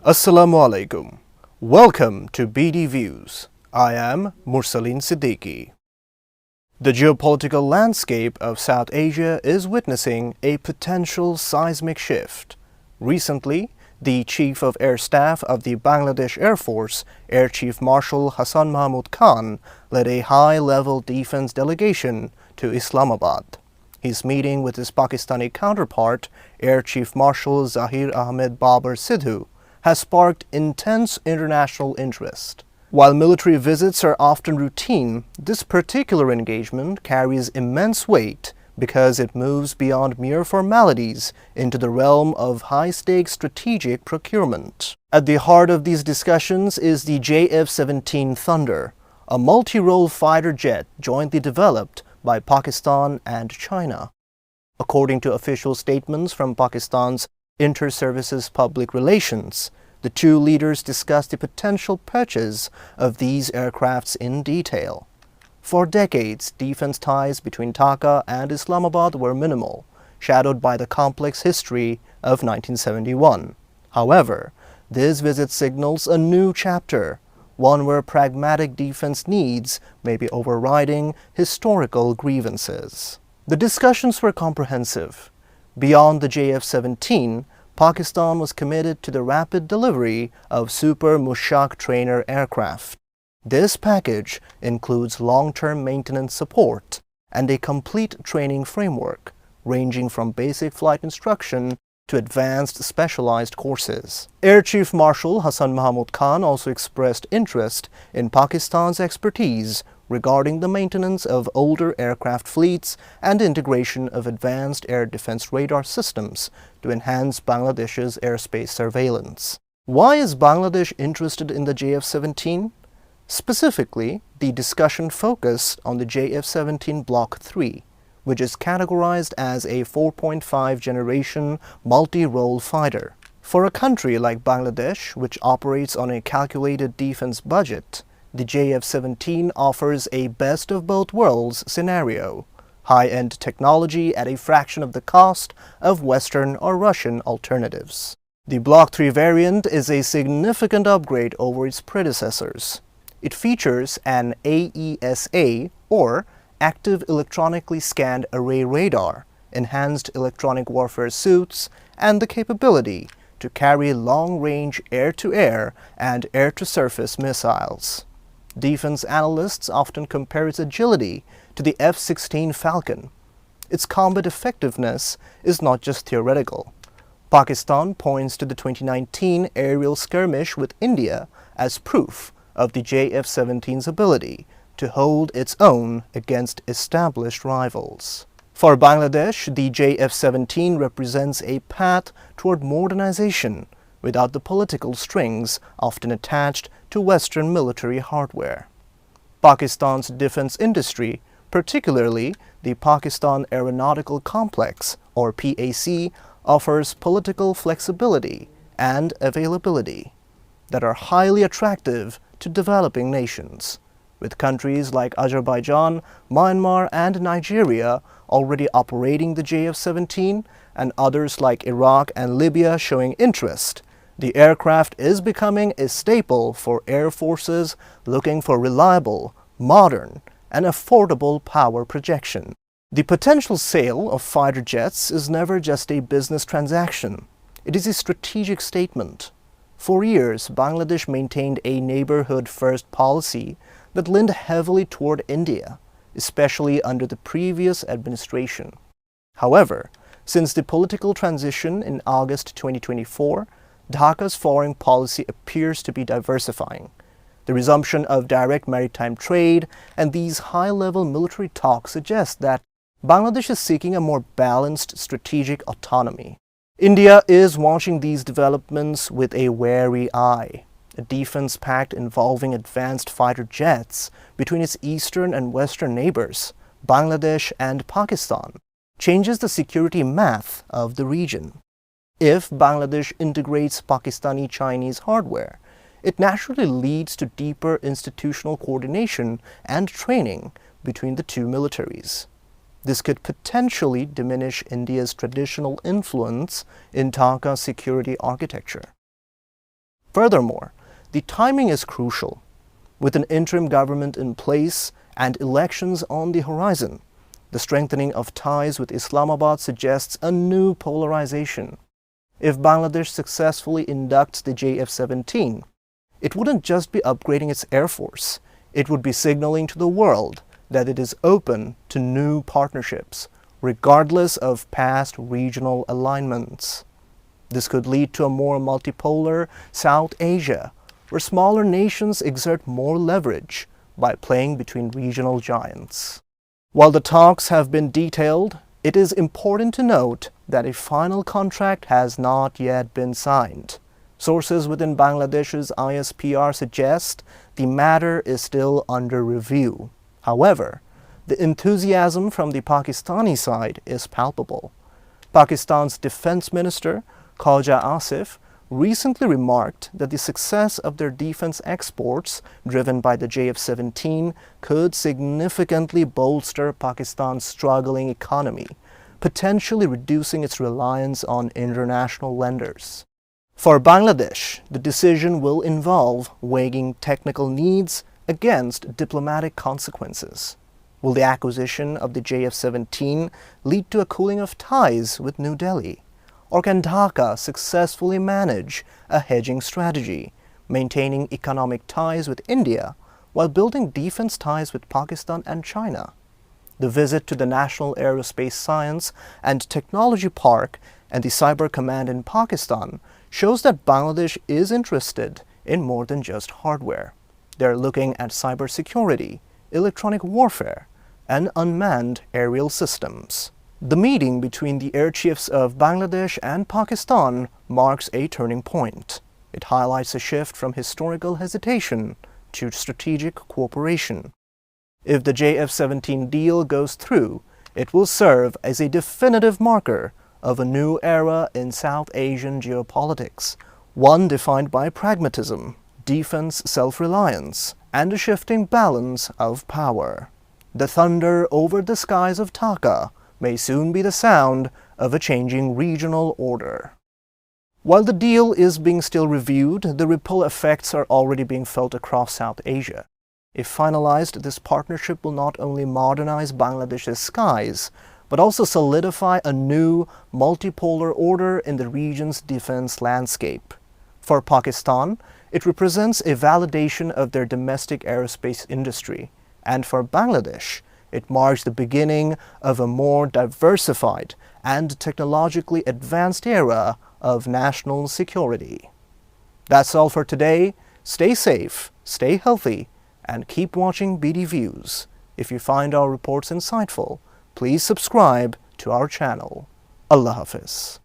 Assalamu alaikum. Welcome to BD Views. I am Mursaleen Siddiqui. The geopolitical landscape of South Asia is witnessing a potential seismic shift. Recently, the Chief of Air Staff of the Bangladesh Air Force, Air Chief Marshal Hassan Mahmud Khan, led a high-level defense delegation to Islamabad. His meeting with his Pakistani counterpart, Air Chief Marshal Zahir Ahmed Babar Sidhu, has sparked intense international interest. While military visits are often routine, this particular engagement carries immense weight because it moves beyond mere formalities into the realm of high-stakes strategic procurement. At the heart of these discussions is the JF-17 Thunder, a multi-role fighter jet jointly developed by Pakistan and China. According to official statements from Pakistan's Inter-Services Public Relations, the two leaders discussed the potential purchase of these aircrafts in detail. For decades, defense ties between Dhaka and Islamabad were minimal, shadowed by the complex history of 1971. However, this visit signals a new chapter, one where pragmatic defense needs may be overriding historical grievances. The discussions were comprehensive. Beyond the JF-17, Pakistan was committed to the rapid delivery of Super Mushak trainer aircraft. This package includes long-term maintenance support and a complete training framework, ranging from basic flight instruction to advanced specialized courses. Air Chief Marshal Hassan Mahmud Khan also expressed interest in Pakistan's expertise regarding the maintenance of older aircraft fleets and integration of advanced air defense radar systems to enhance Bangladesh's airspace surveillance. Why is Bangladesh interested in the JF-17? Specifically, the discussion focused on the JF-17 Block 3, which is categorized as a 4.5 generation multi-role fighter. For a country like Bangladesh, which operates on a calculated defense budget, the JF-17 offers a best of both worlds scenario: high-end technology at a fraction of the cost of Western or Russian alternatives. The Block 3 variant is a significant upgrade over its predecessors. It features an AESA, or Active Electronically Scanned Array Radar, enhanced electronic warfare suits, and the capability to carry long-range air-to-air and air-to-surface missiles. Defense analysts often compare its agility to the F-16 Falcon. Its combat effectiveness is not just theoretical. Pakistan points to the 2019 aerial skirmish with India as proof of the JF-17's ability to hold its own against established rivals. For Bangladesh, the JF-17 represents a path toward modernization without the political strings often attached to Western military hardware. Pakistan's defense industry, particularly the Pakistan Aeronautical Complex, or PAC, offers political flexibility and availability that are highly attractive to developing nations, with countries like Azerbaijan, Myanmar, and Nigeria already operating the JF-17 and others like Iraq and Libya showing interest. The aircraft is becoming a staple for air forces looking for reliable, modern, and affordable power projection. The potential sale of fighter jets is never just a business transaction. It is a strategic statement. For years, Bangladesh maintained a neighborhood-first policy that leaned heavily toward India, especially under the previous administration. However, since the political transition in August 2024, Dhaka's foreign policy appears to be diversifying. The resumption of direct maritime trade and these high-level military talks suggest that Bangladesh is seeking a more balanced strategic autonomy. India is watching these developments with a wary eye. A defense pact involving advanced fighter jets between its eastern and western neighbors, Bangladesh and Pakistan, changes the security math of the region. If Bangladesh integrates Pakistani-Chinese hardware, it naturally leads to deeper institutional coordination and training between the two militaries. This could potentially diminish India's traditional influence in Dhaka's security architecture. Furthermore, the timing is crucial. With an interim government in place and elections on the horizon, the strengthening of ties with Islamabad suggests a new polarization. If Bangladesh successfully inducts the JF-17, it wouldn't just be upgrading its air force, it would be signaling to the world that it is open to new partnerships, regardless of past regional alignments. This could lead to a more multipolar South Asia, where smaller nations exert more leverage by playing between regional giants. While the talks have been detailed, it is important to note that a final contract has not yet been signed. Sources within Bangladesh's ISPR suggest the matter is still under review. However, the enthusiasm from the Pakistani side is palpable. Pakistan's Defense Minister, Khaja Asif, recently remarked that the success of their defense exports, driven by the JF-17, could significantly bolster Pakistan's struggling economy, potentially reducing its reliance on international lenders. For Bangladesh, the decision will involve weighing technical needs against diplomatic consequences. Will the acquisition of the JF-17 lead to a cooling of ties with New Delhi? Or can Dhaka successfully manage a hedging strategy, maintaining economic ties with India while building defense ties with Pakistan and China? The visit to the National Aerospace Science and Technology Park and the Cyber Command in Pakistan shows that Bangladesh is interested in more than just hardware. They're looking at cybersecurity, electronic warfare, and unmanned aerial systems. The meeting between the air chiefs of Bangladesh and Pakistan marks a turning point. It highlights a shift from historical hesitation to strategic cooperation. If the JF-17 deal goes through, it will serve as a definitive marker of a new era in South Asian geopolitics, one defined by pragmatism, defense self-reliance, and a shifting balance of power. The thunder over the skies of Dhaka may soon be the sound of a changing regional order. While the deal is being still reviewed, the ripple effects are already being felt across South Asia. If finalized, this partnership will not only modernize Bangladesh's skies, but also solidify a new multipolar order in the region's defense landscape. For Pakistan, it represents a validation of their domestic aerospace industry, and for Bangladesh, it marks the beginning of a more diversified and technologically advanced era of national security. That's all for today. Stay safe, stay healthy, and keep watching BD Views. If you find our reports insightful, please subscribe to our channel. Allah Hafiz.